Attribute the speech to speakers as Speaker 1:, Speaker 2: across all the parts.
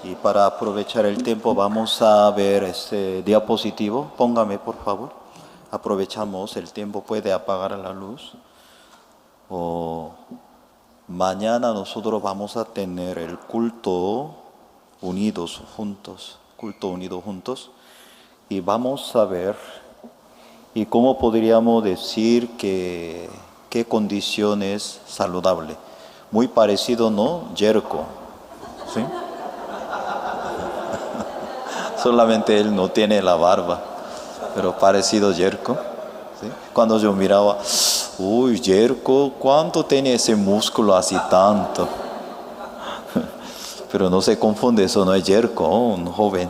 Speaker 1: Y para aprovechar el tiempo vamos a ver este diapositivo. Póngame, por favor. Aprovechamos el tiempo, puede apagar la luz. Mañana nosotros vamos a tener el culto unidos juntos. Culto unido juntos. Y vamos a ver, y cómo podríamos decir que qué condiciones saludables. Muy parecido, ¿no? Jerko. ¿Sí? Solamente él no tiene la barba, pero parecido Jerko. ¿Sí? Cuando yo miraba, uy, Jerko, ¿cuánto tiene ese músculo así tanto? Pero no se confunde, eso no es Jerko, un joven.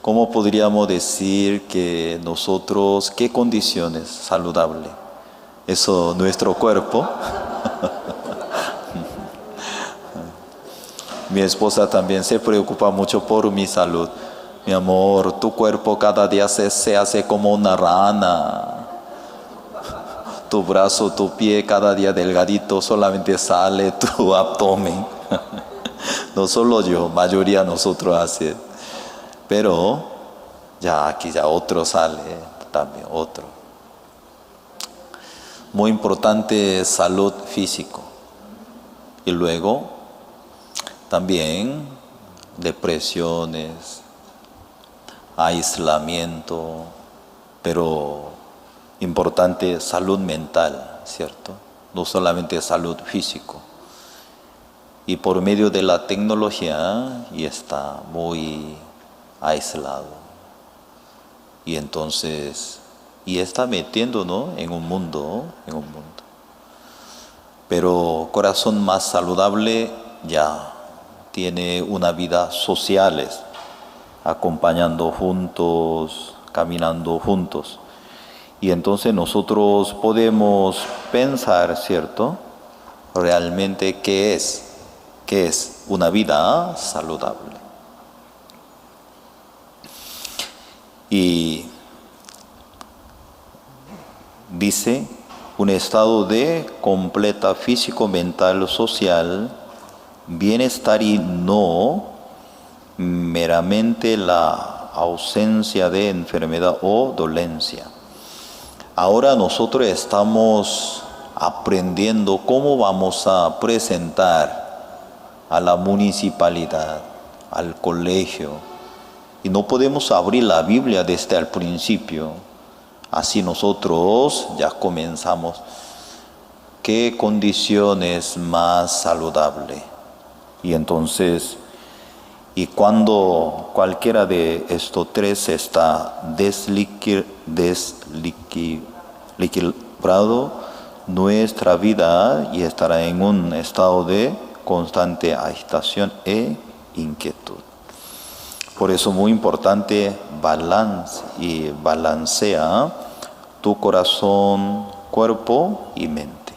Speaker 1: ¿Cómo podríamos decir que nosotros, qué condiciones saludables? Eso, nuestro cuerpo. Mi esposa también se preocupa mucho por mi salud. Mi amor, tu cuerpo cada día se hace como una rana. Tu brazo, tu pie cada día delgadito, solamente sale tu abdomen. No solo yo, mayoría nosotros hace. Pero ya aquí ya otro sale, también otro. Muy importante salud físico. Y luego también depresiones, aislamiento, pero importante salud mental, ¿cierto? No solamente salud físico. Y por medio de la tecnología y está muy aislado. Y entonces, y está metiéndonos en un mundo. Pero corazón más saludable ya tiene una vida sociales, acompañando juntos, caminando juntos. Y entonces nosotros podemos pensar, ¿cierto? Realmente qué es una vida saludable. Y dice, un estado de completa físico, mental, social, bienestar y no meramente la ausencia de enfermedad o dolencia. Ahora nosotros estamos aprendiendo cómo vamos a presentar a la municipalidad, al colegio. Y no podemos abrir la Biblia desde el principio. Así nosotros ya comenzamos. ¿Qué condiciones más saludables? Y entonces, y cuando cualquiera de estos tres está desequilibrado, nuestra vida y estará en un estado de constante agitación e inquietud. Por eso muy importante balancea tu corazón, cuerpo y mente.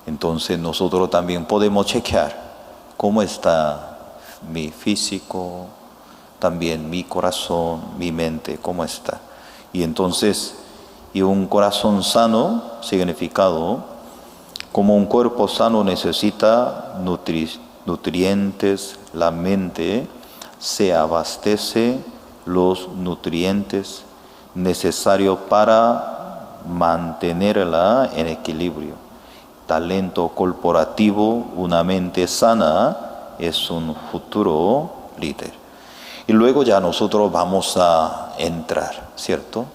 Speaker 1: Entonces nosotros también podemos chequear cómo está mi físico, también mi corazón, mi mente, cómo está. Y entonces, y un corazón sano, significado, como un cuerpo sano necesita nutrientes, la mente se abastece los nutrientes necesarios para mantenerla en equilibrio. Talento corporativo, una mente sana es un futuro líder. Y luego ya nosotros vamos a entrar, ¿cierto?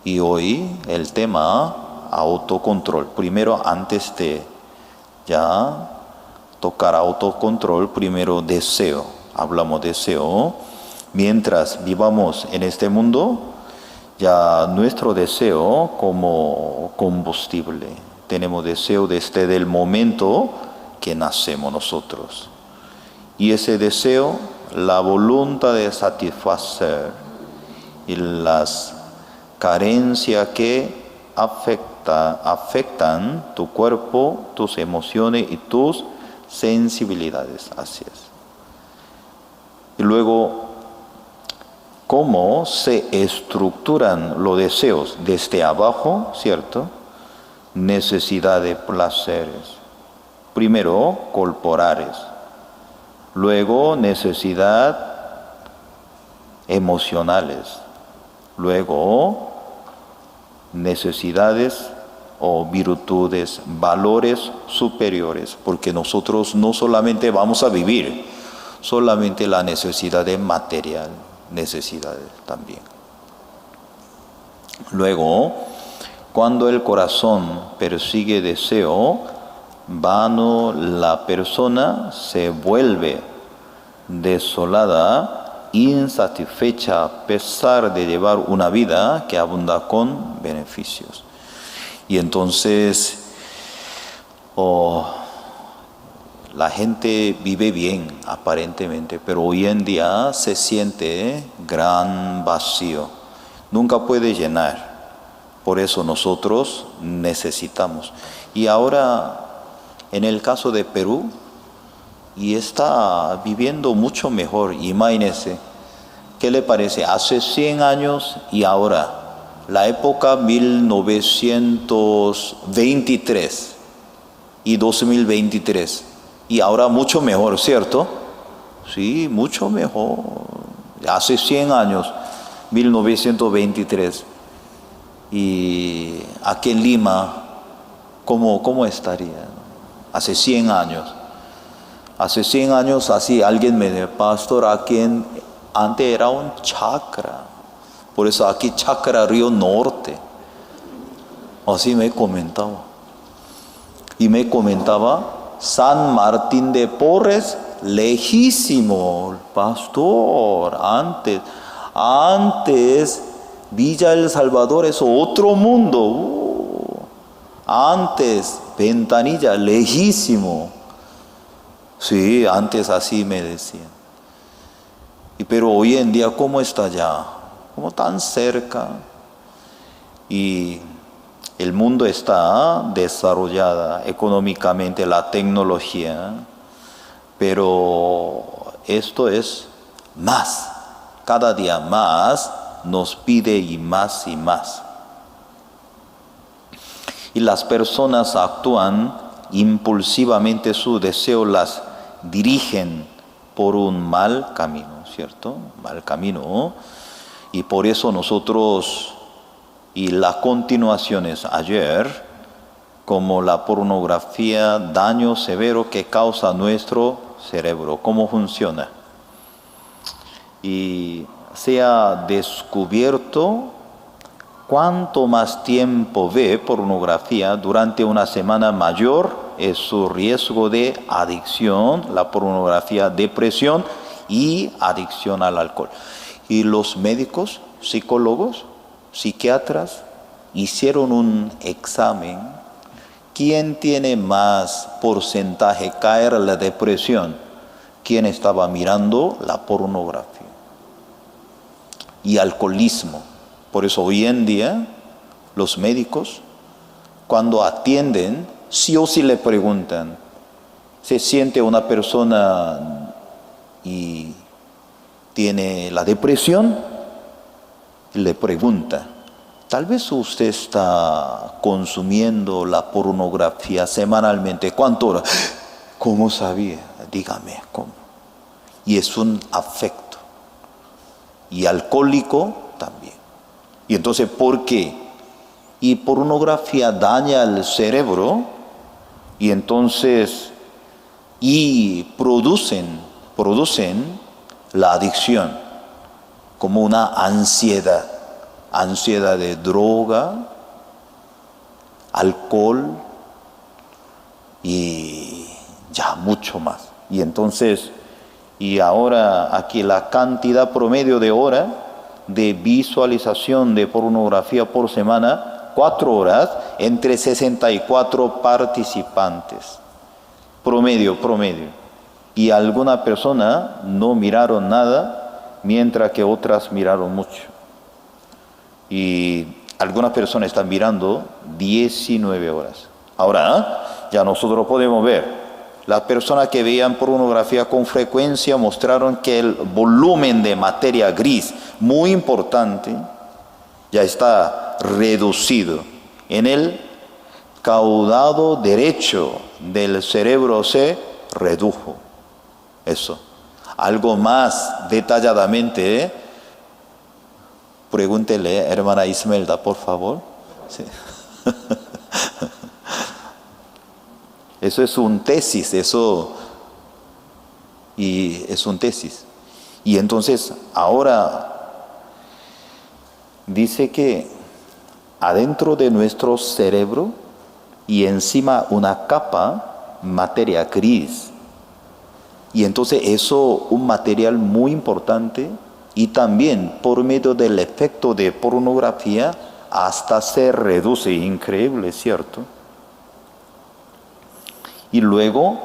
Speaker 1: Y hoy el tema autocontrol. Primero, antes de ya tocar autocontrol, primero deseo. Hablamos de deseo. Mientras vivamos en este mundo, ya nuestro deseo como combustible. Tenemos deseo desde el momento que nacemos nosotros. Y ese deseo, la voluntad de satisfacer y las carencias que afectan tu cuerpo, tus emociones y tus sensibilidades. Así es. Y luego, ¿cómo se estructuran los deseos? Desde abajo, ¿cierto? Necesidad de placeres. Primero, corporales. Luego, necesidades emocionales. Luego, necesidades o virtudes, valores superiores, porque nosotros no solamente vamos a vivir, solamente la necesidad de material, necesidades también. Luego, cuando el corazón persigue deseo vano, la persona se vuelve desolada, insatisfecha, a pesar de llevar una vida que abunda con beneficios. Y entonces la gente vive bien aparentemente, pero hoy en día se siente gran vacío. Nunca puede llenar. Por eso nosotros necesitamos. Y ahora, en el caso de Perú, y está viviendo mucho mejor. Imagínense, ¿qué le parece? Hace 100 años y ahora. La época 1923 y 2023. Y ahora mucho mejor, ¿cierto? Sí, mucho mejor. Hace 100 años, 1923. Y aquí en Lima, ¿cómo estaría? Hace 100 años. Hace 100 años así alguien me dijo, pastor, aquí antes era un chakra. Por eso aquí Chacra Río Norte. Así me comentaba. Y me comentaba, San Martín de Porres, lejísimo, pastor. Antes Villa El Salvador es otro mundo. Antes Ventanilla, lejísimo. Sí, antes así me decían. Pero hoy en día, ¿cómo está ya? Como tan cerca, y el mundo está desarrollada económicamente, la tecnología, pero esto es más, cada día más nos pide y más y más. Y las personas actúan impulsivamente, su deseo las dirigen por un mal camino, ¿cierto? Mal camino. Y por eso nosotros, y las continuaciones ayer, como la pornografía, daño severo que causa nuestro cerebro, cómo funciona. Y se ha descubierto cuanto más tiempo ve pornografía durante una semana, mayor es su riesgo de adicción, la pornografía, depresión y adicción al alcohol. Y los médicos, psicólogos, psiquiatras hicieron un examen. ¿Quién tiene más porcentaje caer en la depresión? ¿Quién estaba mirando la pornografía? Y alcoholismo. Por eso hoy en día los médicos, cuando atienden, sí o sí le preguntan, ¿se siente una persona y tiene la depresión? Le pregunta, tal vez usted está consumiendo la pornografía semanalmente. ¿Cuánto hora? ¿Cómo sabía? Dígame, ¿cómo? Y es un afecto. Y alcohólico también. Y entonces, ¿por qué? Y pornografía daña el cerebro y entonces, y producen la adicción como una ansiedad de droga, alcohol y ya mucho más. Y entonces, y ahora aquí la cantidad promedio de horas de visualización de pornografía por semana, 4 horas entre 64 participantes. Promedio. Y alguna persona no miraron nada, mientras que otras miraron mucho. Y algunas personas están mirando 19 horas. Ahora, ya nosotros podemos ver, las personas que veían pornografía con frecuencia mostraron que el volumen de materia gris, muy importante, ya está reducido en el caudado derecho del cerebro se redujo. Eso. Algo más detalladamente, pregúntele, hermana Ismelda, por favor. Sí. Eso es un tesis, y es un tesis. Y entonces ahora dice que adentro de nuestro cerebro y encima una capa, materia gris. Y entonces eso, un material muy importante, y también por medio del efecto de pornografía, hasta se reduce, increíble, ¿cierto? Y luego,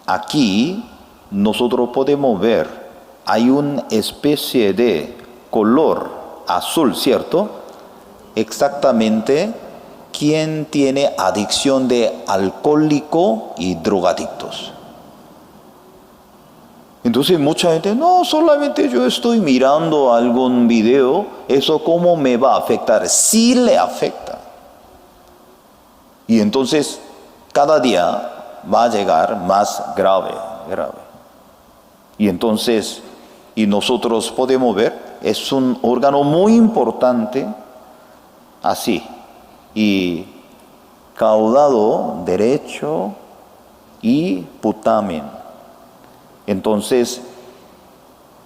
Speaker 1: aquí, nosotros podemos ver, hay una especie de color azul, ¿cierto? Exactamente, ¿quién tiene adicción de alcohólico y drogadictos? Entonces mucha gente, no, solamente yo estoy mirando algún video, ¿eso cómo me va a afectar? Sí le afecta. Y entonces cada día va a llegar más grave. Y entonces, y nosotros podemos ver, es un órgano muy importante, así, y caudado derecho y putamen. Entonces,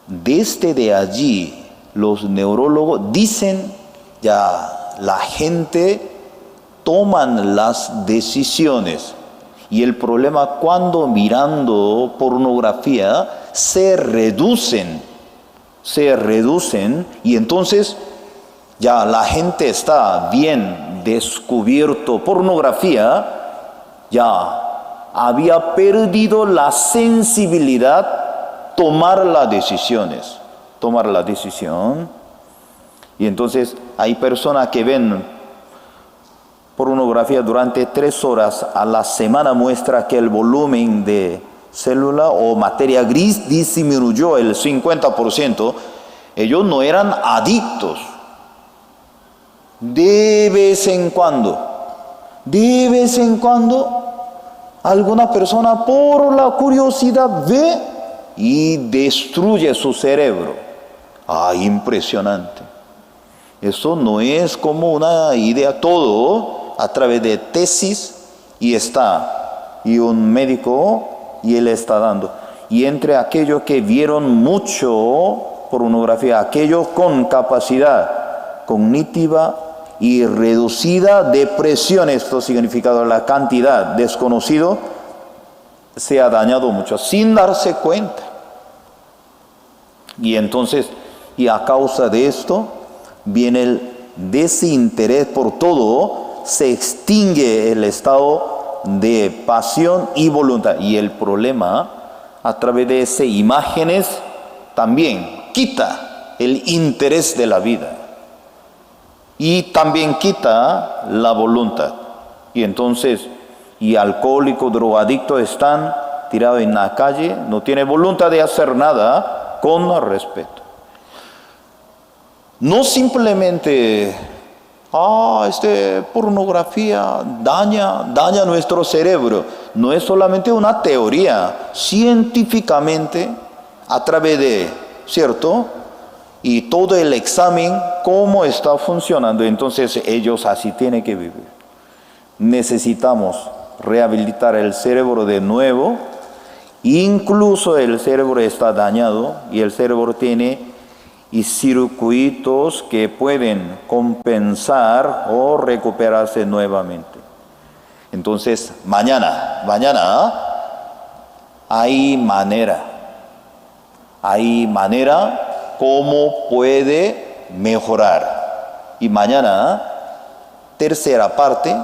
Speaker 1: desde de allí, los neurólogos dicen, ya la gente toman las decisiones. Y el problema cuando mirando pornografía se reducen y entonces ya la gente está bien descubierto pornografía, ya había perdido la sensibilidad tomar la decisión. Y entonces hay personas que ven pornografía durante 3 horas a la semana, muestra que el volumen de célula o materia gris disminuyó el 50%. Ellos no eran adictos. De vez en cuando, alguna persona por la curiosidad ve y destruye su cerebro. Impresionante. Eso no es como una idea, todo a través de tesis y un médico y él está dando. Y entre aquellos que vieron mucho pornografía, aquellos con capacidad cognitiva y reducida depresión, esto significa la cantidad desconocido, se ha dañado mucho sin darse cuenta. Y entonces, y a causa de esto, viene el desinterés por todo, se extingue el estado de pasión y voluntad. Y el problema, a través de esas imágenes, también quita el interés de la vida. Y también quita la voluntad. Y entonces, y alcohólico, drogadicto están tirados en la calle, no tiene voluntad de hacer nada con respeto. No simplemente, pornografía daña nuestro cerebro. No es solamente una teoría. Científicamente, a través de, ¿cierto? Y todo el examen, cómo está funcionando. Entonces ellos así tienen que vivir. Necesitamos rehabilitar el cerebro de nuevo. Incluso el cerebro está dañado y el cerebro tiene circuitos que pueden compensar o recuperarse nuevamente. Entonces mañana hay manera cómo puede mejorar. Y mañana, tercera parte,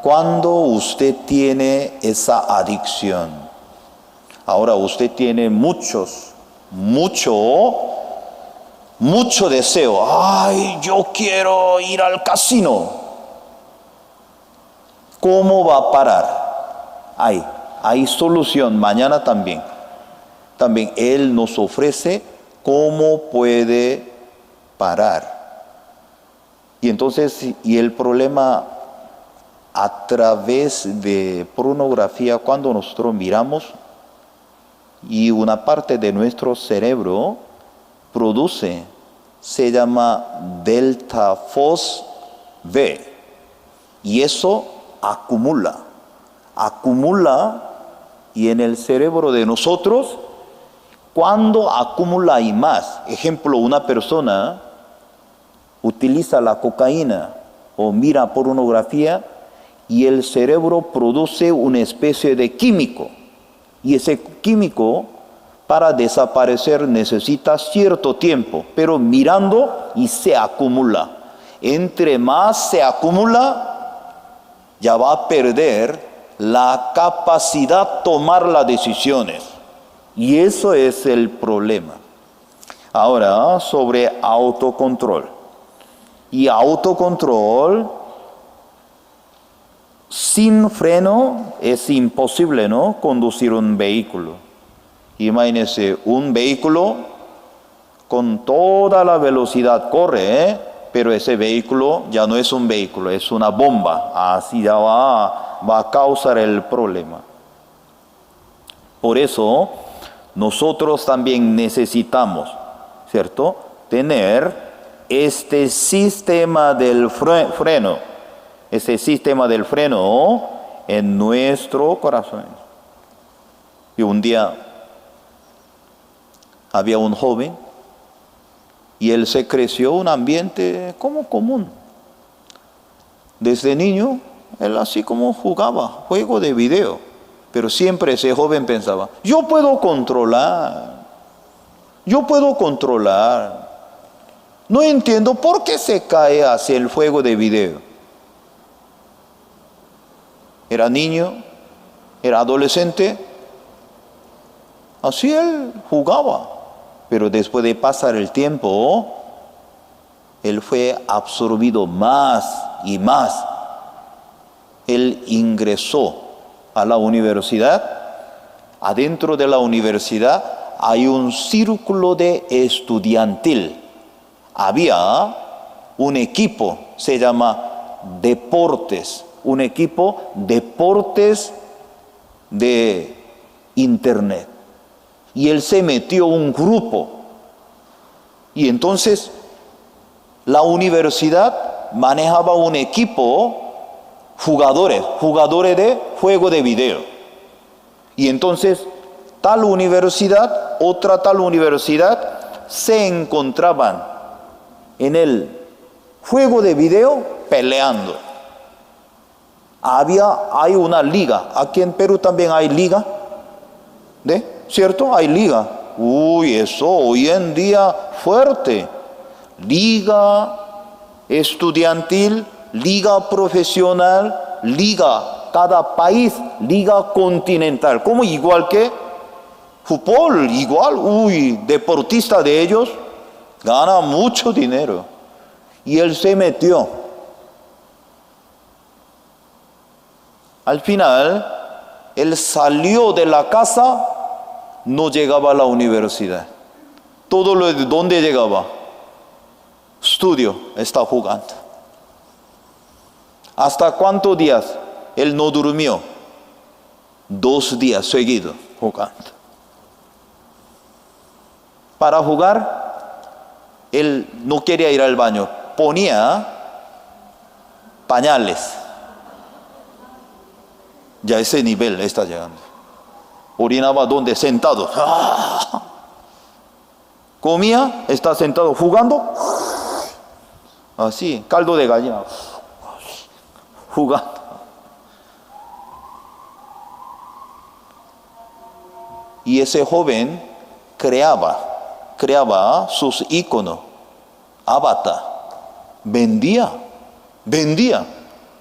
Speaker 1: cuando usted tiene esa adicción. Ahora usted tiene mucho deseo. Yo quiero ir al casino. ¿Cómo va a parar? Hay solución. Mañana también Él nos ofrece cómo puede parar. Y entonces, y el problema a través de pornografía, cuando nosotros miramos y una parte de nuestro cerebro produce, se llama delta fos B, y eso acumula y en el cerebro de nosotros, cuando acumula y más, ejemplo, una persona utiliza la cocaína o mira pornografía y el cerebro produce una especie de químico, y ese químico para desaparecer necesita cierto tiempo, pero mirando y se acumula. Entre más se acumula, ya va a perder la capacidad de tomar las decisiones. Y eso es el problema. Ahora, sobre autocontrol. Y autocontrol, sin freno es imposible, ¿no?, conducir un vehículo. Imagínense, un vehículo con toda la velocidad corre, pero ese vehículo ya no es un vehículo, es una bomba. Así ya va a causar el problema. Por eso, nosotros también necesitamos, ¿cierto?, tener este sistema del freno, en nuestro corazón. Y un día había un joven y él se creció en un ambiente como común. Desde niño, él así como jugaba juego de video, pero siempre ese joven pensaba, yo puedo controlar. No entiendo por qué se cae hacia el juego de video. Era niño, era adolescente, así él jugaba. Pero después de pasar el tiempo, él fue absorbido más y más. Él ingresó a la universidad. Adentro de la universidad hay un círculo de estudiantil. Había un equipo, se llama deportes, un equipo deportes de internet. Y él se metió un grupo. Y entonces la universidad manejaba un equipo, jugadores de juego de video. Y entonces tal universidad, otra tal universidad, se encontraban en el juego de video peleando. Hay una liga. Aquí en Perú también hay liga. ¿Cierto? Hay liga. Eso hoy en día fuerte. Liga estudiantil, liga profesional, liga cada país, liga continental. Como igual que fútbol, igual. Deportista de ellos gana mucho dinero. Y él se metió. Al final, él salió de la casa, no llegaba a la universidad. Todo lo de dónde llegaba. Estudio, está jugando. ¿Hasta cuántos días? Él no durmió. 2 días seguidos jugando. Para jugar, él no quería ir al baño. Ponía pañales. Ya ese nivel está llegando. Orinaba donde, sentado. Comía, está sentado jugando. Así, caldo de gallina. Jugando. Y ese joven creaba sus iconos, avatar. Vendía.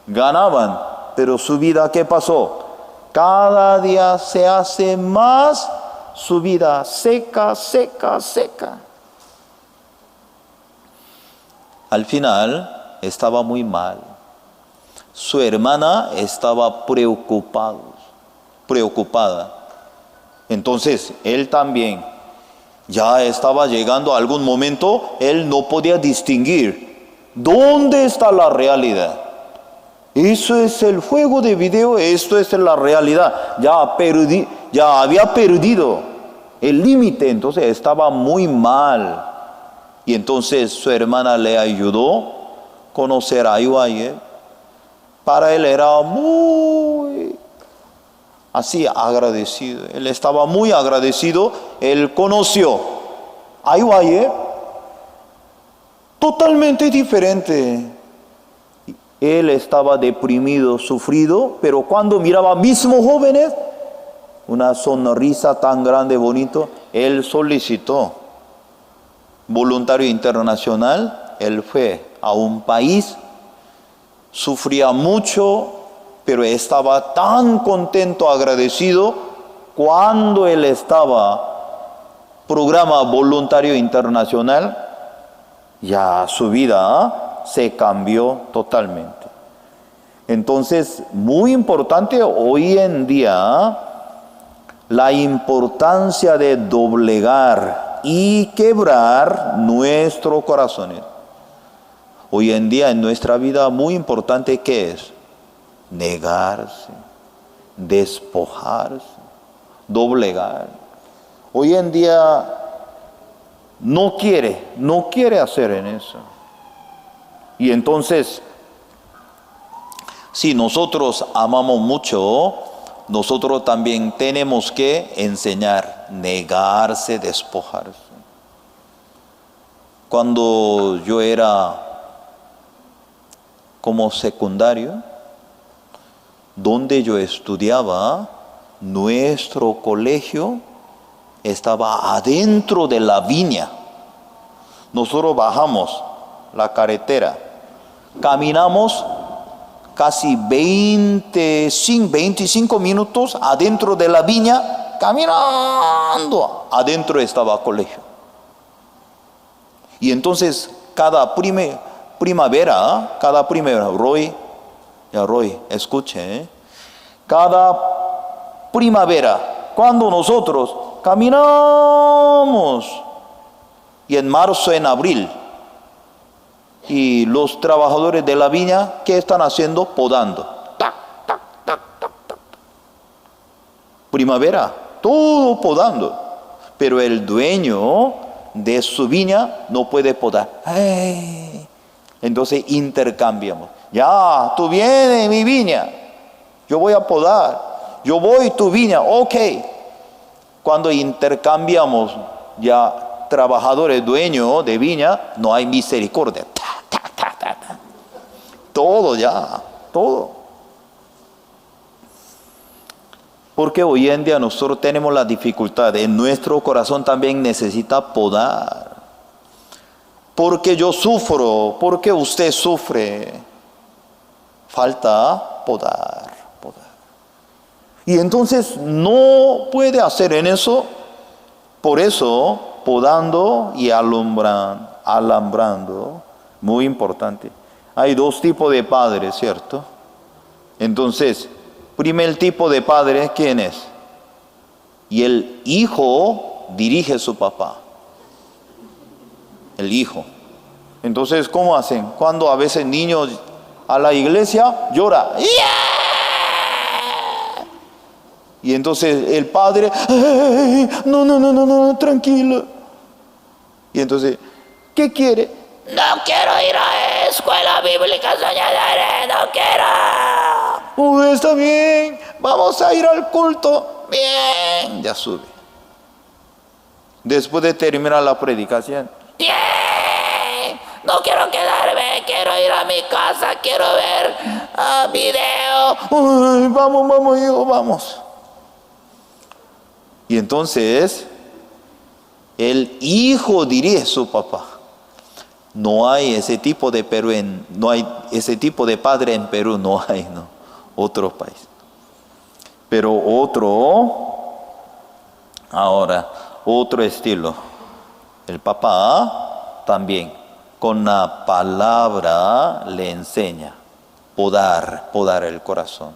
Speaker 1: Ganaban. Pero su vida, ¿qué pasó? Cada día se hace más, su vida seca. Al final estaba muy mal. Su hermana estaba preocupada. Entonces, él también ya estaba llegando a algún momento, él no podía distinguir dónde está la realidad. Eso es el juego de video, esto es la realidad. Ya había perdido el límite, entonces estaba muy mal. Y entonces su hermana le ayudó a conocer a Ayhuayé. Para él era muy así agradecido. Él estaba muy agradecido. Él conoció a Ayhuayé totalmente diferente. Él estaba deprimido, sufrido, pero cuando miraba a mismos jóvenes, una sonrisa tan grande, bonito, él solicitó voluntario internacional. Él fue a un país, sufría mucho, pero estaba tan contento, agradecido, cuando él estaba programa voluntario internacional, ya su vida se cambió totalmente. Entonces, muy importante hoy en día, la importancia de doblegar y quebrar nuestros corazones. Hoy en día en nuestra vida muy importante, ¿qué es? Negarse, despojarse, doblegar. Hoy en día no quiere hacer en eso. Y entonces, si nosotros amamos mucho, nosotros también tenemos que enseñar, negarse, despojarse. Cuando yo era como secundario, donde yo estudiaba, nuestro colegio estaba adentro de la viña. Nosotros bajamos la carretera, caminamos casi 25 minutos adentro de la viña, caminando. Adentro estaba el colegio. Y entonces cada primavera, Roy, escuche, cada primavera, cuando nosotros caminamos, y en marzo, en abril, y los trabajadores de la viña, ¿qué están haciendo? Podando. Tac, tac, tac, tac, tac. Primavera, todo podando. Pero el dueño de su viña no puede podar. ¡Ay! Entonces intercambiamos. Ya, tú vienes mi viña, yo voy a podar. Yo voy tu viña, ok. Cuando intercambiamos ya trabajadores, dueños de viña, no hay misericordia. Todo ya, todo. Porque hoy en día nosotros tenemos la dificultad, en nuestro corazón también necesita podar. Porque yo sufro, porque usted sufre, falta podar. Y entonces no puede hacer en eso, por eso podando y alambrando, muy importante. Hay dos tipos de padres, ¿cierto? Entonces, primer tipo de padre, ¿quién es? Y el hijo dirige a su papá. El hijo. Entonces, ¿cómo hacen? Cuando a veces niños a la iglesia llora. ¡Yeah! Y entonces el padre, ¡ay! No, tranquilo. Y entonces, ¿qué quiere? No quiero ir a escuela bíblica, soñadores, no quiero. Está bien, vamos a ir al culto. Bien, ya sube. Después de terminar la predicación, bien, no quiero quedarme, quiero ir a mi casa, quiero ver video. Vamos, hijo, vamos. Y entonces, el hijo dirige a su papá. No hay ese tipo de ese tipo de padre en Perú, no hay, no. Otro país. Pero otro estilo. El papá también, con la palabra le enseña. Podar el corazón.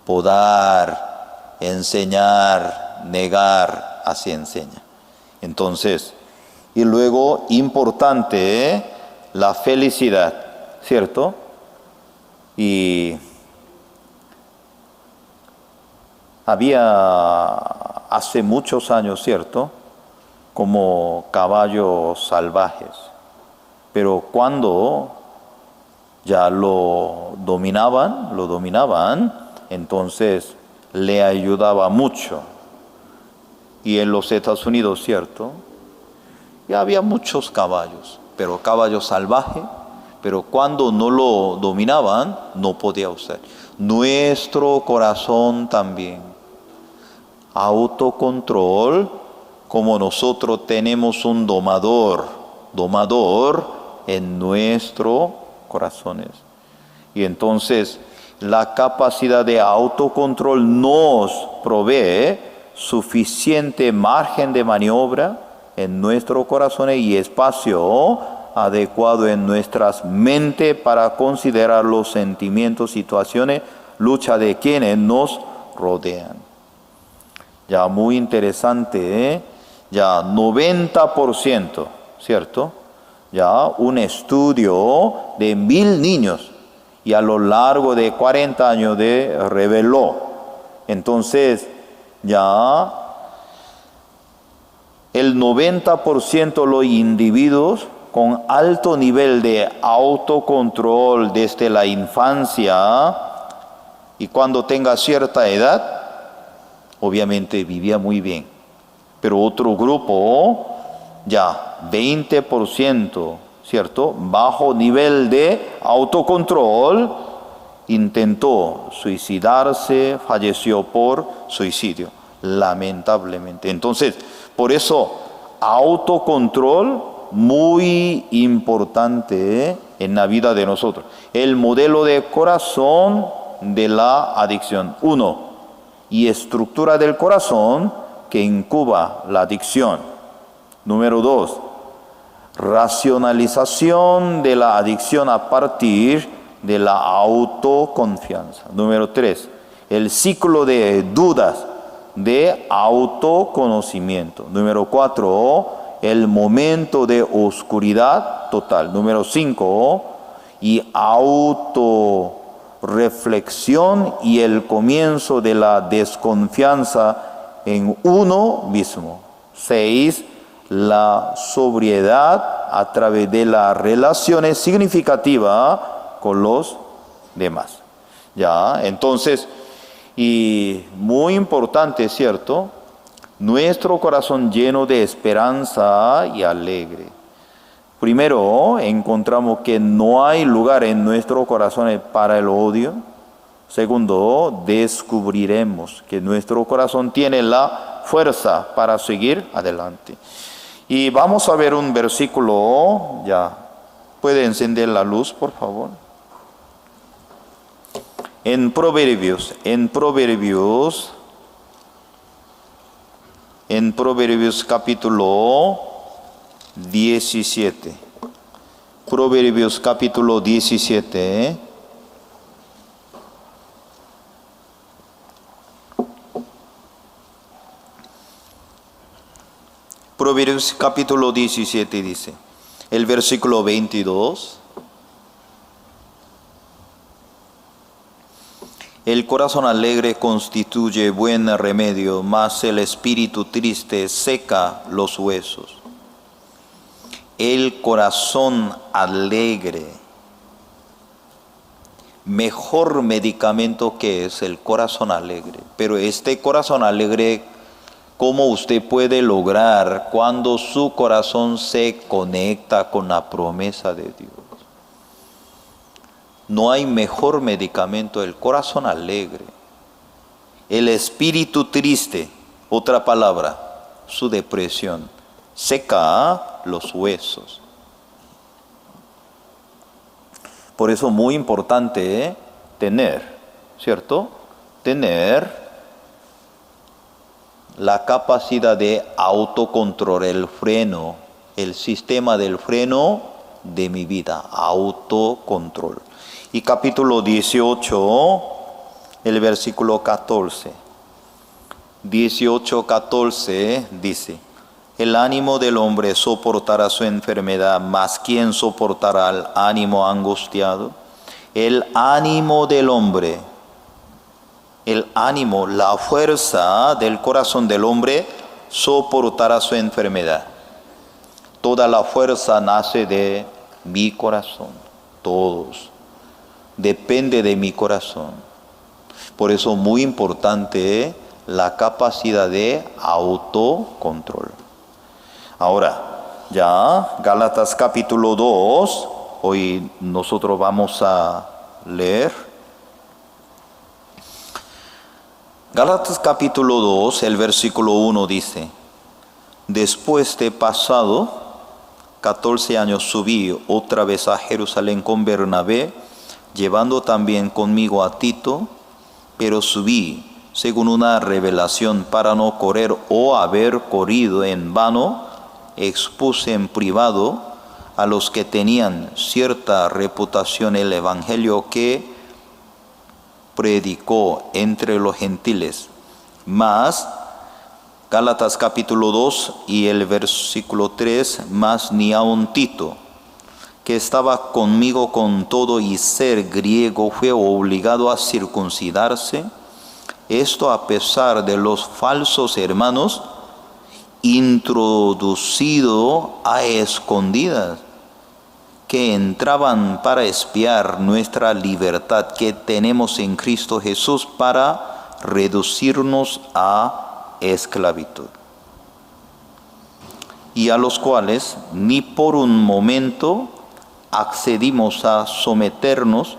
Speaker 1: Podar, enseñar, negar, así enseña. Entonces, y luego, importante, la felicidad, ¿cierto?
Speaker 2: Y había hace muchos años, ¿cierto?, como caballos salvajes. Pero cuando ya lo dominaban, entonces le ayudaba mucho. Y en los Estados Unidos, ¿cierto?, ya había muchos caballos, pero caballos salvajes, pero cuando no lo dominaban, no podía usar. Nuestro corazón también. Autocontrol, como nosotros tenemos un domador en nuestros corazones. Y entonces la capacidad de autocontrol nos provee suficiente margen de maniobra en nuestros corazones y espacio adecuado en nuestras mentes para considerar los sentimientos, situaciones, lucha de quienes nos rodean. Ya muy interesante, ya 90%, ¿cierto? Ya un estudio de 1000 niños y a lo largo de 40 años reveló. Entonces, ya el 90% de los individuos con alto nivel de autocontrol desde la infancia y cuando tenga cierta edad, obviamente vivía muy bien. Pero otro grupo, ya 20%, ¿cierto?, bajo nivel de autocontrol, intentó suicidarse, falleció por suicidio, lamentablemente. Entonces, por eso, autocontrol muy importante en la vida de nosotros. El modelo de corazón de la adicción. 1. Y estructura del corazón que incuba la adicción. Número 2. Racionalización de la adicción a partir de la autoconfianza. Número 3. El ciclo de dudas de autoconocimiento. Número 4. El momento de oscuridad total. Número 5. Y autorreflexión y el comienzo de la desconfianza en uno mismo. 6. La sobriedad a través de las relaciones significativas con los demás. Ya, entonces, y muy importante, ¿cierto?, nuestro corazón lleno de esperanza y alegre. Primero, encontramos que no hay lugar en nuestro corazón para el odio. Segundo, descubriremos que nuestro corazón tiene la fuerza para seguir adelante. Y vamos a ver un versículo, ya. ¿Puede encender la luz, por favor? En Proverbios capítulo 17. Proverbios capítulo 17. Proverbios capítulo 17 dice, el versículo 22. El corazón alegre constituye buen remedio, mas el espíritu triste seca los huesos. El corazón alegre, mejor medicamento que es el corazón alegre. Pero este corazón alegre, ¿cómo usted puede lograr cuando su corazón se conecta con la promesa de Dios? No hay mejor medicamento, el corazón alegre. El espíritu triste, otra palabra, su depresión, seca los huesos. Por eso muy importante tener, ¿cierto? Tener la capacidad de autocontrol, el freno, el sistema del freno de mi vida, autocontrol. Y capítulo 18, el versículo 14. 18:14 dice, el ánimo del hombre soportará su enfermedad, mas ¿quién soportará el ánimo angustiado? el ánimo del hombre, el ánimo, la fuerza del corazón del hombre soportará su enfermedad. Toda la fuerza nace de mi corazón, todos. Depende de mi corazón. Por eso muy importante la capacidad de autocontrol. Ahora, ya Gálatas capítulo 2, hoy nosotros vamos a leer. Gálatas capítulo 2, el versículo 1 dice: después de pasado 14 años subí otra vez a Jerusalén con Bernabé, llevando también conmigo a Tito, pero subí según una revelación para no correr o haber corrido en vano. Expuse en privado a los que tenían cierta reputación el evangelio que predicó entre los gentiles. Mas, Gálatas capítulo 2 y el versículo 3, mas ni aun Tito, que estaba conmigo con todo y ser griego, fue obligado a circuncidarse. Esto a pesar de los falsos hermanos, introducido a escondidas, que entraban para espiar nuestra libertad que tenemos en Cristo Jesús para reducirnos a esclavitud. Y a los cuales ni por un momento accedimos a someternos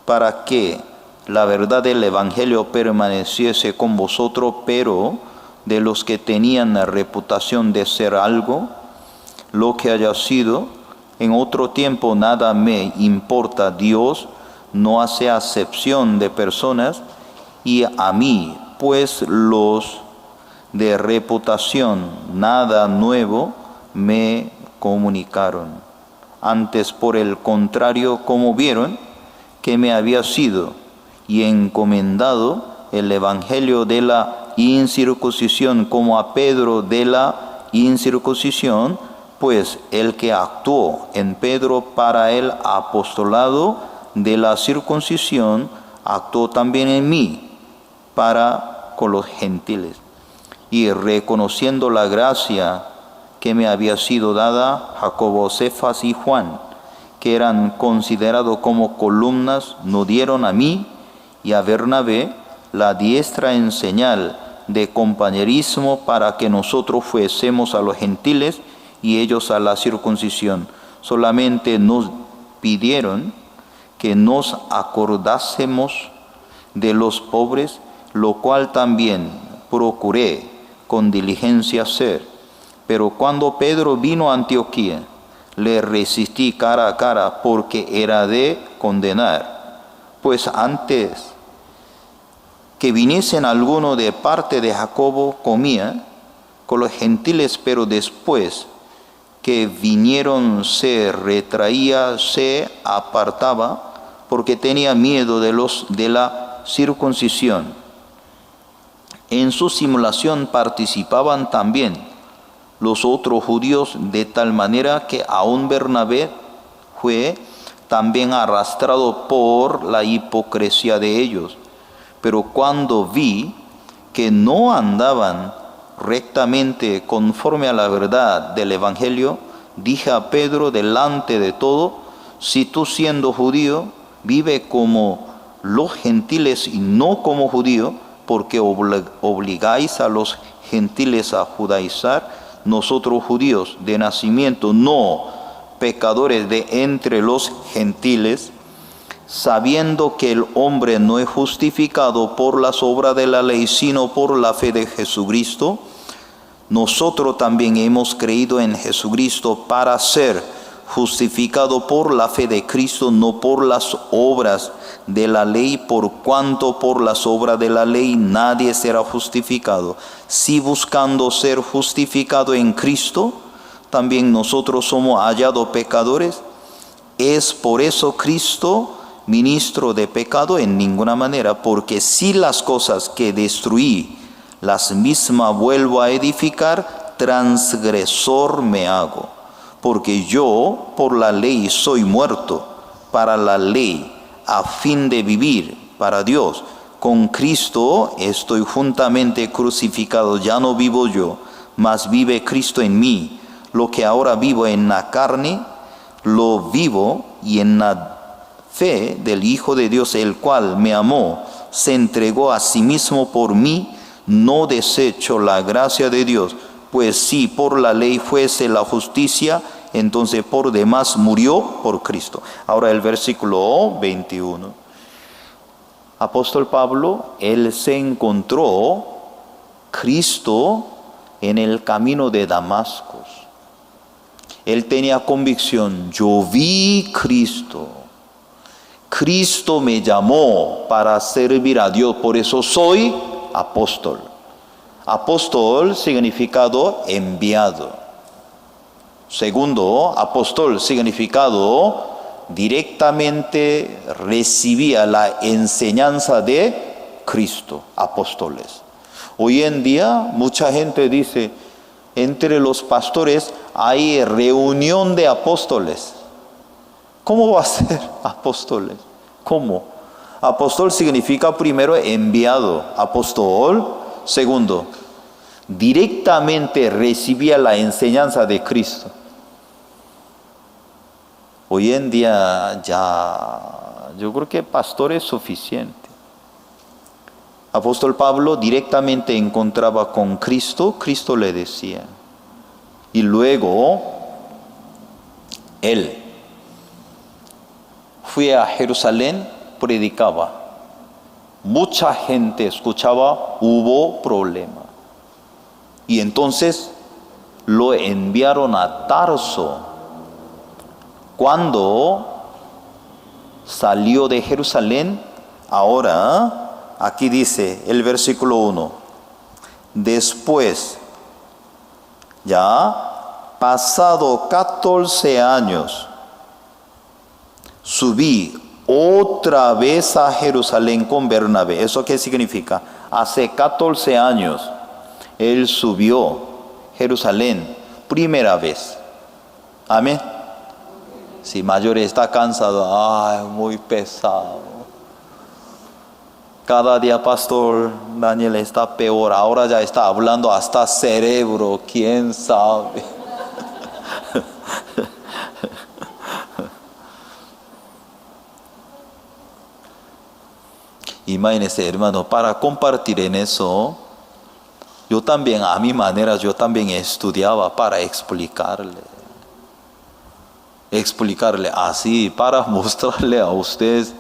Speaker 2: para que la verdad del Evangelio permaneciese con vosotros, pero de los que tenían la reputación de ser algo, lo que haya sido, en otro tiempo nada me importa. Dios no hace acepción de personas, y a mí, pues los de reputación nada nuevo me comunicaron. Antes, por el contrario, como vieron que me había sido y encomendado el Evangelio de la incircuncisión como a Pedro de la incircuncisión, pues el que actuó en Pedro para el apostolado de la circuncisión, actuó también en mí para con los gentiles. Y reconociendo la gracia que me había sido dada, Jacobo, Cefas y Juan, que eran considerados como columnas, no dieron a mí y a Bernabé la diestra en señal de compañerismo para que nosotros fuésemos a los gentiles y ellos a la circuncisión. Solamente nos pidieron que nos acordásemos de los pobres, lo cual también procuré con diligencia hacer. Pero cuando Pedro vino a Antioquía, le resistí cara a cara, porque era de condenar. Pues antes que viniesen alguno de parte de Jacobo, comía con los gentiles, pero después que vinieron se retraía, se apartaba, porque tenía miedo de la circuncisión. En su simulación participaban también los otros judíos, de tal manera que aún Bernabé fue también arrastrado por la hipocresía de ellos. Pero cuando vi que no andaban rectamente conforme a la verdad del Evangelio, dije a Pedro delante de todo: si tú, siendo judío, vive como los gentiles y no como judío, porque obligáis a los gentiles a judaizar, nosotros judíos de nacimiento, no pecadores de entre los gentiles, sabiendo que el hombre no es justificado por las obras de la ley, sino por la fe de Jesucristo, nosotros también hemos creído en Jesucristo para ser justificado por la fe de Cristo, no por las obras de la ley, por cuanto por las obras de la ley nadie será justificado. Si buscando ser justificado en Cristo, también nosotros somos hallados pecadores, ¿es por eso Cristo ministro de pecado? En ninguna manera, porque si las cosas que destruí, las mismas vuelvo a edificar, transgresor me hago. Porque yo por la ley soy muerto para la ley, a fin de vivir para Dios. Con Cristo estoy juntamente crucificado, ya no vivo yo, mas vive Cristo en mí. Lo que ahora vivo en la carne, lo vivo y en la fe del Hijo de Dios, el cual me amó, se entregó a sí mismo por mí. No desecho la gracia de Dios, pues si por la ley fuese la justicia, entonces por demás murió por Cristo. Ahora el versículo 21. Apóstol Pablo, él se encontró Cristo en el camino de Damasco. Él tenía convicción, yo vi Cristo. Cristo me llamó para servir a Dios, por eso soy apóstol. Apóstol significado enviado. Segundo, apóstol significado directamente recibía la enseñanza de Cristo, apóstoles. Hoy en día mucha gente dice, entre los pastores hay reunión de apóstoles. ¿Cómo va a ser apóstoles? ¿Cómo? Apóstol significa primero enviado, apóstol. Segundo, directamente recibía la enseñanza de Cristo. Hoy en día ya, yo creo que pastor es suficiente. Apóstol Pablo directamente encontraba con Cristo, Cristo le decía. Y luego, él fue a Jerusalén, predicaba. Mucha gente escuchaba, hubo problema. Y entonces lo enviaron a Tarso. Cuando salió de Jerusalén, ahora, aquí dice el versículo 1, después, ya pasado 14 años, subí otra vez a Jerusalén con Bernabé. ¿Eso qué significa? Hace 14 años, él subió a Jerusalén, primera vez. Amén. Si mayor está cansado, ay, muy pesado. Cada día, pastor Daniel, está peor. Ahora ya está hablando hasta cerebro, quién sabe. Imagínese, hermano, para compartir en eso, yo también, a mi manera, yo también estudiaba para explicarle así, para mostrarle a ustedes,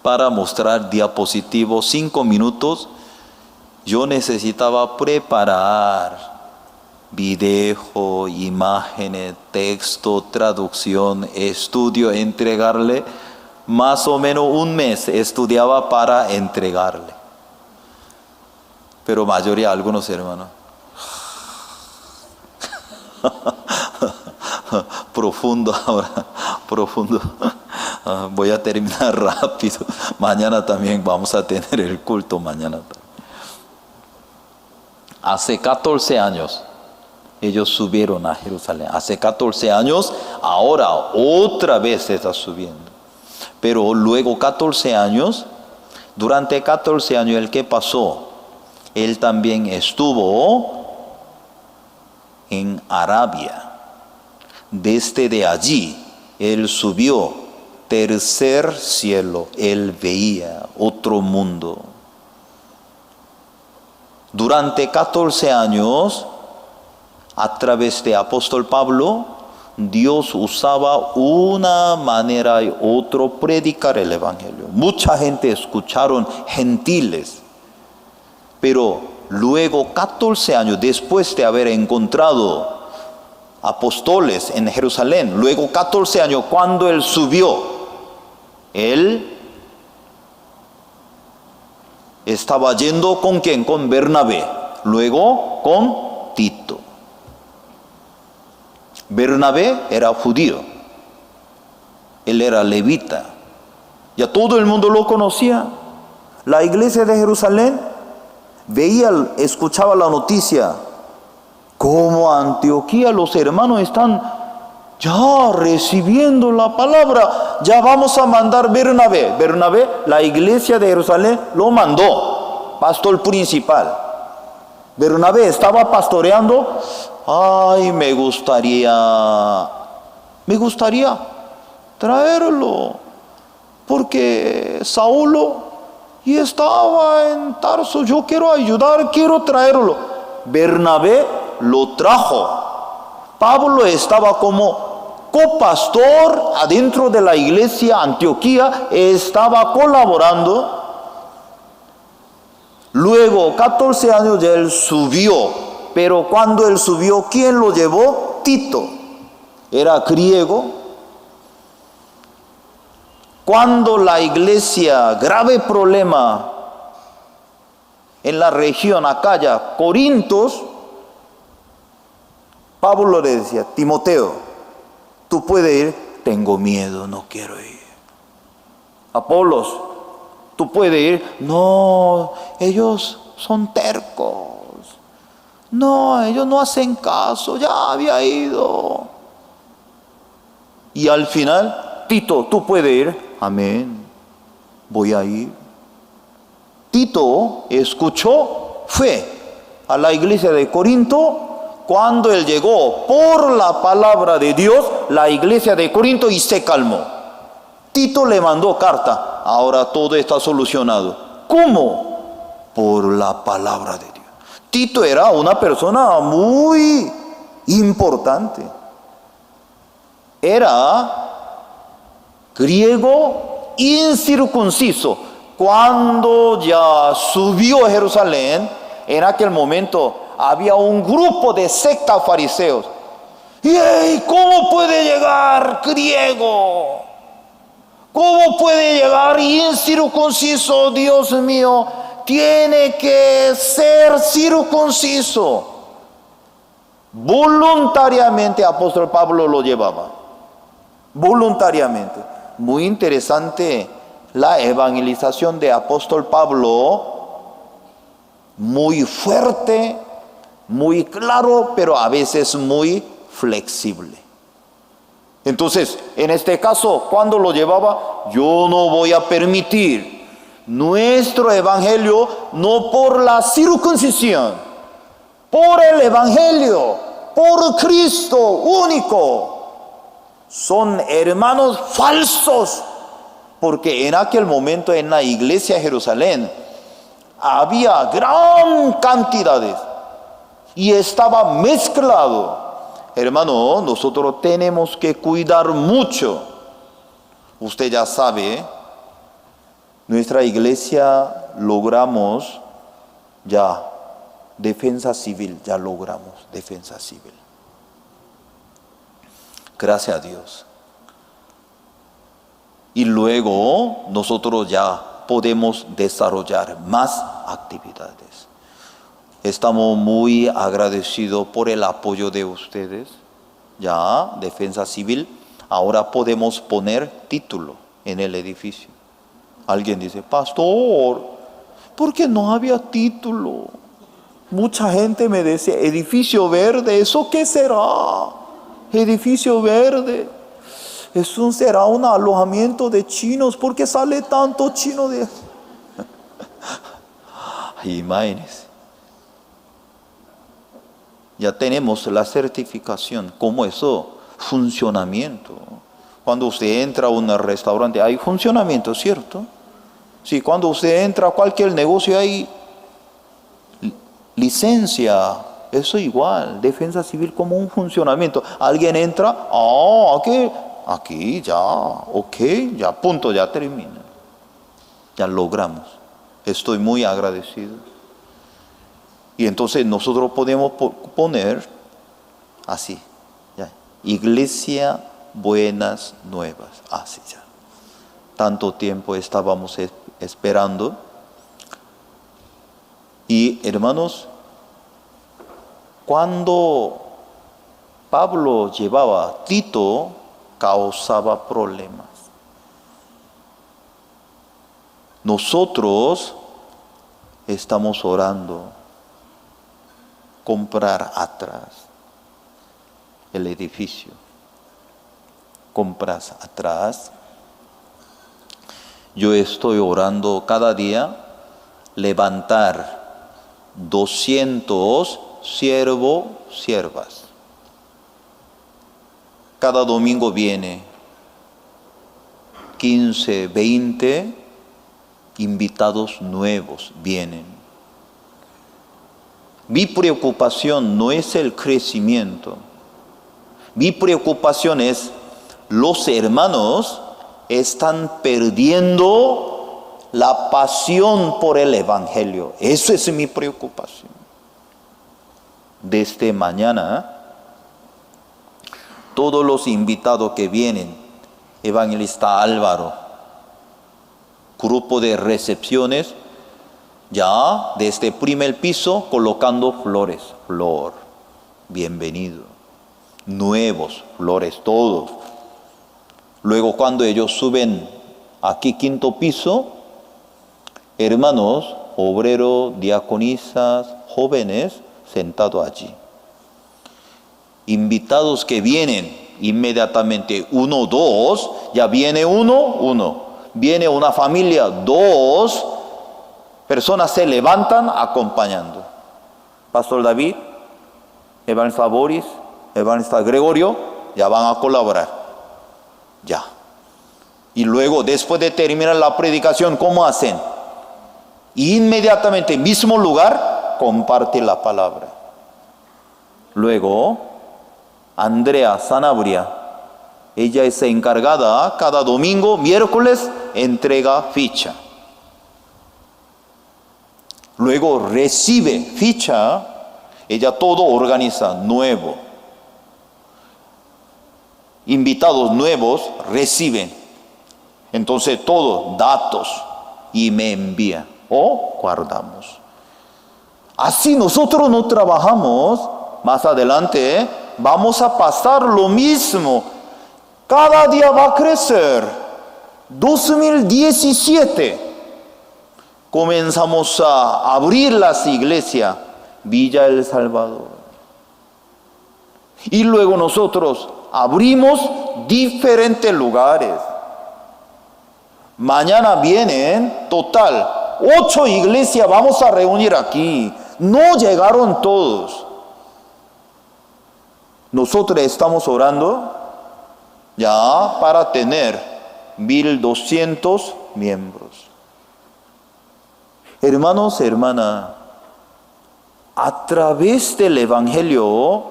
Speaker 2: para mostrar diapositivos, 5 minutos, yo necesitaba preparar video, imágenes, texto, traducción, estudio, entregarle, más o menos un mes estudiaba para entregarle. Pero mayoría, algunos hermanos, profundo ahora, profundo. Voy a terminar rápido. Mañana también vamos a tener el culto, mañana también. Hace 14 años ellos subieron a Jerusalén. Hace 14 años, ahora otra vez está subiendo. Pero luego 14 años, durante 14 años, ¿el qué pasó? Él también estuvo en Arabia. Desde de allí, él subió tercer cielo, él veía otro mundo. Durante 14 años, a través de apóstol Pablo, Dios usaba una manera y otra predicar el evangelio. Mucha gente escucharon, gentiles. Pero luego 14 años después de haber encontrado apóstoles en Jerusalén, luego 14 años cuando él subió, él estaba yendo ¿con quién? Con Bernabé, luego con Tito. Bernabé era judío, él era levita, ya todo el mundo lo conocía. La iglesia de Jerusalén veía, escuchaba la noticia, como Antioquía los hermanos están ya recibiendo la palabra, ya vamos a mandar Bernabé. Bernabé, la iglesia de Jerusalén lo mandó, pastor principal. Bernabé estaba pastoreando. Ay, me gustaría traerlo, porque Saulo y estaba en Tarso, yo quiero ayudar, quiero traerlo. Bernabé lo trajo. Pablo estaba como copastor adentro de la iglesia Antioquía, estaba colaborando. Luego, 14 años ya él subió, pero cuando él subió, ¿quién lo llevó? Tito, era griego. Cuando la iglesia, grave problema en la región Acaya, Corintios, Pablo le decía, Timoteo, tú puedes ir. Tengo miedo, no quiero ir. Apolos, tú puedes ir. No, ellos son tercos. No, ellos no hacen caso, ya había ido. Y al final, Tito, tú puedes ir. Amén, voy a ir. Tito escuchó, fue a la iglesia de Corinto. Cuando él llegó por la palabra de Dios, la iglesia de Corinto, y se calmó. Tito le mandó carta. Ahora todo está solucionado. ¿Cómo? Por la palabra de Dios. Tito era una persona muy importante. Era griego incircunciso. Cuando ya subió a Jerusalén, en aquel momento había un grupo de secta fariseos. ¿Y cómo puede llegar griego? ¿Cómo puede llegar incircunciso? Dios mío, tiene que ser circunciso. Voluntariamente apóstol Pablo lo llevaba. Voluntariamente. Muy interesante la evangelización de apóstol Pablo. Muy fuerte, muy claro, pero a veces muy flexible. Entonces, en este caso, cuando lo llevaba, yo no voy a permitir nuestro evangelio, no por la circuncisión, por el evangelio, por Cristo único. Son hermanos falsos, porque en aquel momento en la iglesia de Jerusalén había gran cantidades y estaba mezclado. Hermano, nosotros tenemos que cuidar mucho. Usted ya sabe, nuestra iglesia logramos ya defensa civil, ya logramos defensa civil. Gracias a Dios. Y luego nosotros ya podemos desarrollar más actividades. Estamos muy agradecidos por el apoyo de ustedes. Ya, defensa civil. Ahora podemos poner título en el edificio. Alguien dice, pastor, ¿por qué no había título? Mucha gente me decía, edificio verde, ¿eso qué será? Edificio verde. Eso será un alojamiento de chinos. ¿Por qué sale tanto chino de...? Imagínense. Ya tenemos la certificación, como eso, funcionamiento. Cuando usted entra a un restaurante, hay funcionamiento, ¿cierto? Sí, cuando usted entra a cualquier negocio, hay licencia. Eso igual, defensa civil como un funcionamiento. Alguien entra, aquí ya, ok, ya punto, ya termina. Ya logramos. Estoy muy agradecido. Y entonces nosotros podemos poner así, ya, Iglesia Buenas Nuevas, así ya. Tanto tiempo estábamos esperando. Y hermanos, cuando Pablo llevaba a Tito, causaba problemas. Nosotros estamos orando, comprar atrás el edificio.
Speaker 1: compras atrás. Yo estoy orando cada día levantar 200 siervas. Cada domingo viene 15, 20 invitados nuevos vienen. Mi preocupación no es el crecimiento. Mi preocupación es los hermanos están perdiendo la pasión por el Evangelio. Eso es mi preocupación. Desde mañana, todos los invitados que vienen, Evangelista Álvaro, grupo de recepciones, ya desde el primer piso colocando flores, flor, bienvenido, nuevos flores, todos. Luego cuando ellos suben aquí quinto piso, hermanos, obreros, diaconisas, jóvenes, sentados allí. Invitados que vienen inmediatamente, 1, 2, ya viene uno. Viene una familia, 2 personas se levantan acompañando. Pastor David, Evangelista Boris, Evangelista Gregorio, ya van a colaborar. Ya. Y luego, después de terminar la predicación, ¿cómo hacen? Inmediatamente, mismo lugar, comparte la palabra. Luego, Andrea Sanabria, ella es encargada, cada domingo, miércoles, entrega ficha. Luego recibe ficha, ella todo organiza nuevo. Invitados nuevos reciben. Entonces todo, datos, y me envía o guardamos. Así nosotros no trabajamos. Más adelante vamos a pasar lo mismo. Cada día va a crecer. 2017 comenzamos a abrir las iglesias Villa El Salvador. Y luego nosotros abrimos diferentes lugares. Mañana vienen, total, 8 iglesias vamos a reunir aquí. No llegaron todos. Nosotros estamos orando ya para tener 1,200 miembros. Hermanos, hermanas, a través del Evangelio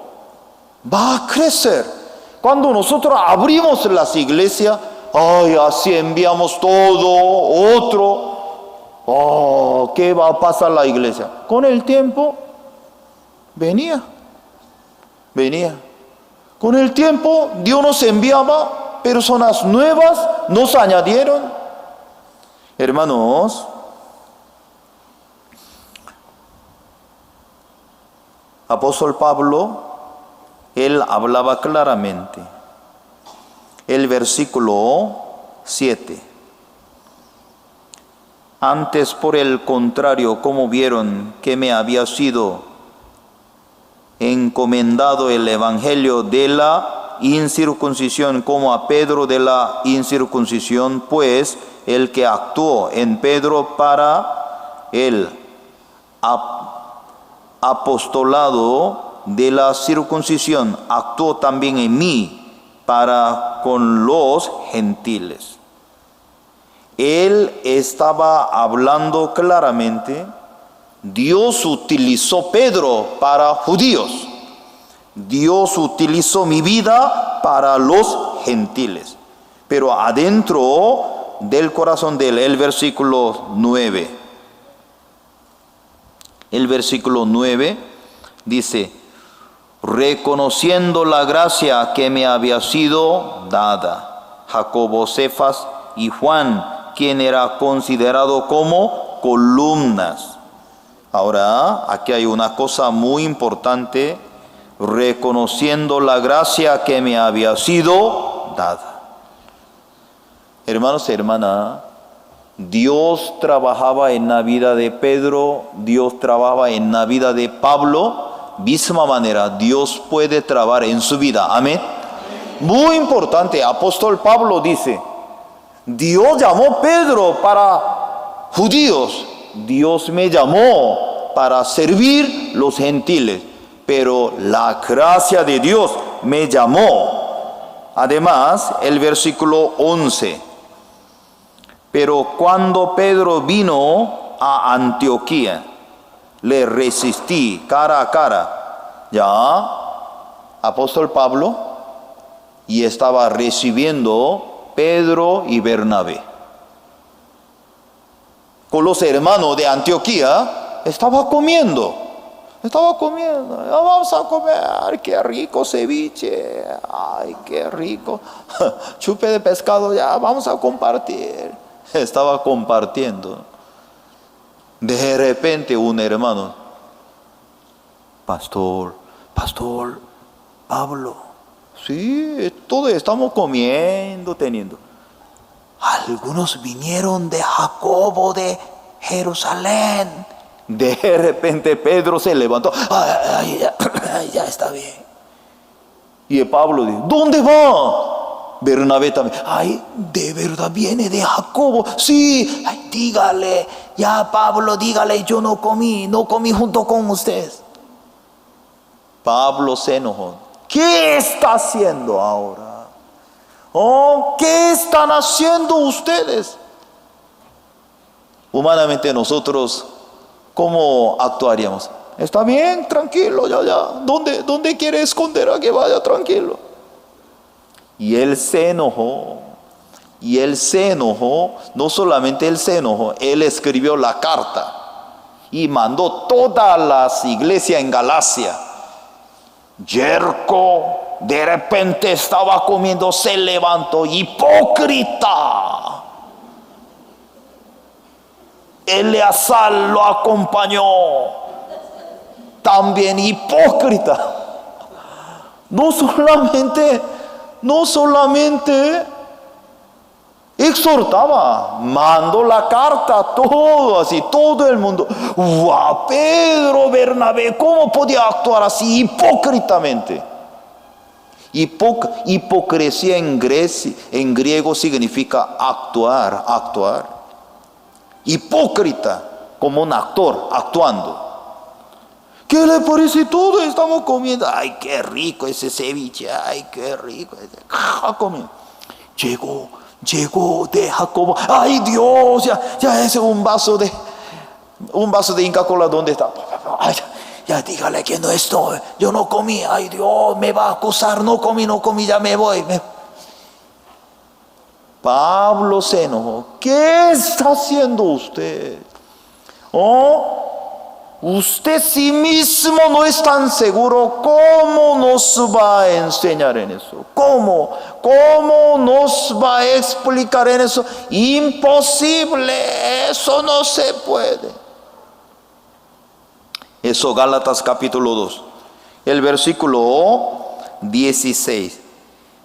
Speaker 1: va a crecer. Cuando nosotros abrimos las iglesias, así enviamos todo, otro. ¿Qué va a pasar la iglesia? Con el tiempo, venía. Con el tiempo, Dios nos enviaba personas nuevas, nos añadieron. Hermanos, apóstol Pablo, él hablaba claramente. El versículo 7. Antes, por el contrario, como vieron que me había sido encomendado el evangelio de la incircuncisión como a Pedro de la incircuncisión, pues el que actuó en Pedro para el apostolado de la circuncisión, actuó también en mí para con los gentiles. Él estaba hablando claramente. Dios utilizó Pedro para judíos. Dios utilizó mi vida para los gentiles. Pero adentro del corazón de él, el versículo 9. El versículo 9 dice: reconociendo la gracia que me había sido dada, Jacobo, Cefas y Juan, quien era considerado como columnas. Ahora, aquí hay una cosa muy importante: reconociendo la gracia que me había sido dada. Hermanos y hermanas, Dios trabajaba en la vida de Pedro, Dios trabajaba en la vida de Pablo. Misma manera, Dios puede trabajar en su vida. Amén.
Speaker 2: muy importante. Apóstol Pablo dice, Dios llamó a Pedro para judíos, Dios me llamó para servir los gentiles, pero la gracia de Dios me llamó. Además, el versículo 11, pero cuando Pedro vino a Antioquía, le resistí cara a cara. Ya, apóstol Pablo, y estaba recibiendo Pedro y Bernabé. Con los hermanos de Antioquía estaba comiendo. Vamos a comer, qué rico ceviche, ay, qué rico. Chupe de pescado, ya, vamos a compartir. Estaba compartiendo. De repente un hermano, pastor Pablo, sí, todos estamos comiendo, teniendo. Algunos vinieron de Jacobo de Jerusalén. De repente Pedro se levantó, ya está bien. Y Pablo dijo, ¿dónde va? Bernabé también, ay, de verdad viene de Jacobo. Sí, ay, dígale, ya Pablo, dígale, yo no comí junto con ustedes. Pablo se enojó. ¿Qué está haciendo ahora? ¿Qué están haciendo ustedes? Humanamente nosotros, ¿cómo actuaríamos? Está bien, tranquilo, ya. ¿Dónde quiere esconder a que vaya tranquilo? Y él se enojó. No solamente él se enojó, él escribió la carta y mandó todas las iglesias en Galacia. Yerko de repente estaba comiendo, se levantó, hipócrita. Eleazar lo acompañó, también hipócrita. No solamente exhortaba, mandó la carta, todo el mundo. ¡Wow! Pedro, Bernabé, ¿cómo podía actuar así hipócritamente? Hipocresía en griego significa actuar. Hipócrita, como un actor actuando. ¿Qué le parece todo? Estamos comiendo. Ay, qué rico ese ceviche. Ay, qué rico. Llegó de Jacobo. Ay, Dios, ya es un vaso de Inca Kola. ¿Dónde está? Ay, ya dígale que no estoy. Yo no comí. Ay, Dios, me va a acusar. No comí, ya me voy. Pablo se enojó. ¿Qué está haciendo usted? Usted sí mismo no es tan seguro. ¿Cómo nos va a enseñar en eso? ¿Cómo nos va a explicar en eso? Imposible, eso no se puede. Eso, Gálatas capítulo 2, el versículo 16.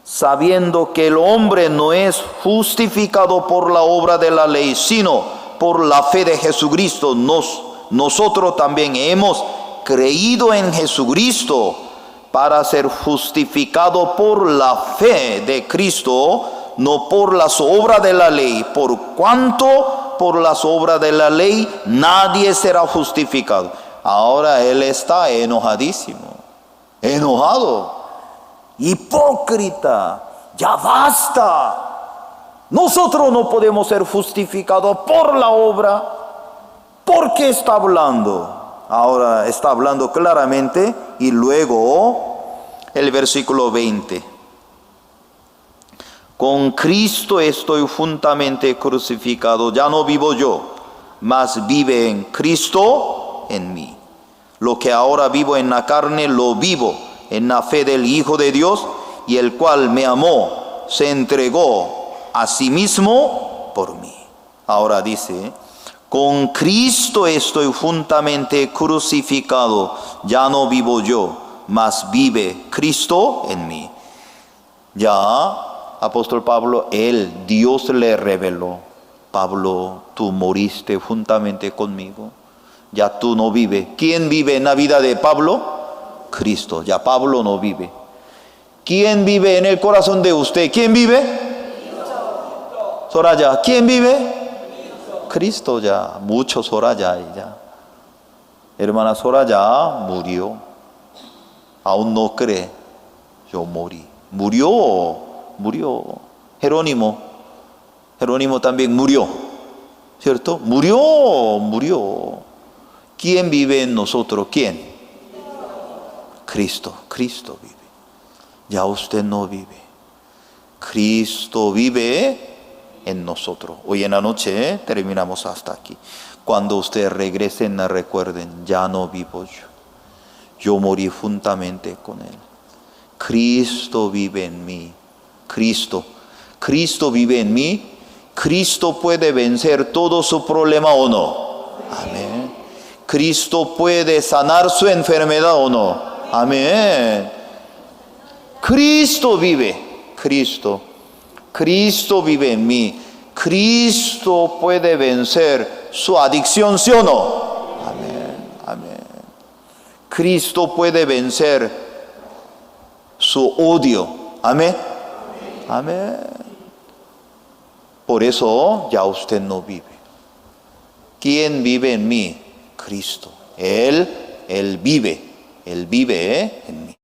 Speaker 2: Sabiendo que el hombre no es justificado por la obra de la ley, sino por la fe de Jesucristo, nosotros también hemos creído en Jesucristo para ser justificado por la fe de Cristo, no por las obras de la ley, por cuanto por las obras de la ley nadie será justificado. Ahora él está enojadísimo, enojado, hipócrita, ya basta. Nosotros no podemos ser justificados por la obra. ¿Por qué está hablando? Ahora está hablando claramente. Y luego el versículo 20. Con Cristo estoy juntamente crucificado. Ya no vivo yo, mas vive en Cristo en mí. Lo que ahora vivo en la carne, lo vivo en la fe del Hijo de Dios, y el cual me amó, se entregó a sí mismo por mí. Ahora dice, con Cristo estoy juntamente crucificado, ya no vivo yo, mas vive Cristo en mí. Ya, apóstol Pablo, Dios le reveló, Pablo, tú moriste juntamente conmigo, ya tú no vives. ¿Quién vive en la vida de Pablo? Cristo, ya Pablo no vive.
Speaker 1: ¿Quién vive en el corazón de usted? ¿Quién vive? Soraya, ¿quién vive? Cristo ya, mucho Soraya ya. Hermana Soraya murió. Aún no cree. Yo morí. Murió. Jerónimo también murió. ¿Cierto? Murió. ¿Quién vive en nosotros? ¿Quién? Cristo vive. Ya usted no vive. Cristo vive en nosotros. Hoy en la noche terminamos hasta aquí. Cuando ustedes regresen, recuerden, ya no vivo yo. Yo morí juntamente con Él. Cristo vive en mí. Cristo vive en mí. Cristo puede vencer todo su problema o no. Amén. Cristo puede sanar su enfermedad o no. Amén. Cristo vive. Cristo vive en mí. Cristo puede vencer su adicción, ¿sí o no? Amén. Cristo puede vencer su odio. Amén. Por eso ya usted no vive. ¿Quién vive en mí? Cristo. Él vive en mí.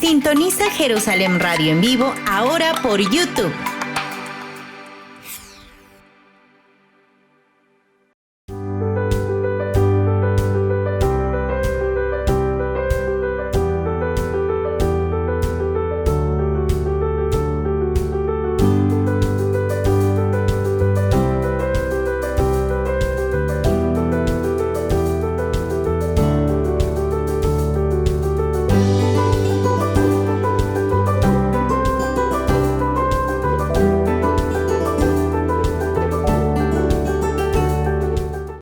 Speaker 3: Sintoniza Jerusalén Radio en vivo ahora por YouTube.